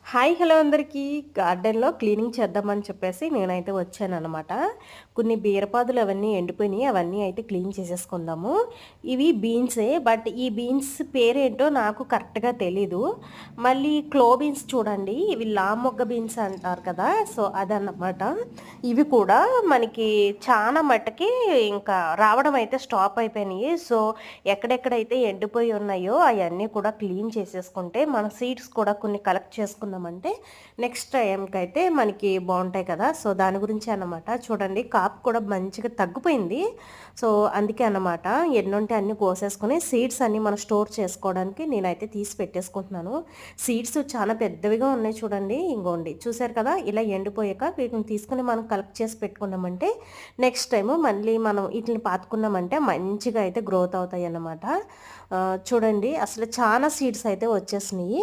Hi hello అందరికీ. గార్డెన్‌లో cleaning చేద్దామని చెప్పేసి నేనైతే వచ్చాననమాట. కొన్ని బీరపాదులు అవన్నీ ఎండిపోయినాయి. అవన్నీ అయితే క్లీన్ చేసేసుకుందాము. ఇవి బీన్సే. బట్ ఈ బీన్స్ పేరేంటో నాకు కరెక్ట్‌గా తెలీదు. మళ్ళీ క్లో బీన్స్ చూడండి. ఇవి లామొగ్గ బీన్స్ అంటారు కదా! సో, అదన్నమాట. ఇవి కూడా మనకి చాలా మట్టుకి ఇంకా రావడం అయితే స్టాప్ అయిపోయినాయి. సో, ఎక్కడెక్కడైతే ఎండిపోయి ఉన్నాయో అయన్నీ కూడా క్లీన్ చేసేసుకుంటే, మన సీడ్స్ కూడా కొన్ని కలెక్ట్ చేసుకున్నామంటే నెక్స్ట్ టైంకైతే మనకి బావుంటాయి కదా! సో, దాని గురించే అన్నమాట. చూడండి కాపు కూడా మంచిగా తగ్గిపోయింది. సో, అందుకే అన్నమాట ఎన్నుంటే అన్నీ కోసేసుకొని సీడ్స్ అన్నీ మనం స్టోర్ చేసుకోవడానికి నేనైతే తీసి పెట్టేసుకుంటున్నాను. సీడ్స్ చాలా పెద్దవిగా ఉన్నాయి చూడండి. ఇంగోండి చూసారు కదా! ఇలా ఎండిపోయాక వీటిని తీసుకొని మనం కలెక్ట్ చేసి పెట్టుకున్నామంటే నెక్స్ట్ టైము మళ్ళీ మనం వీటిని పాతుకున్నామంటే మంచిగా అయితే గ్రోత్ అవుతాయన్నమాట. చూడండి అసలు చాలా సీడ్స్ అయితే వచ్చేసినాయి.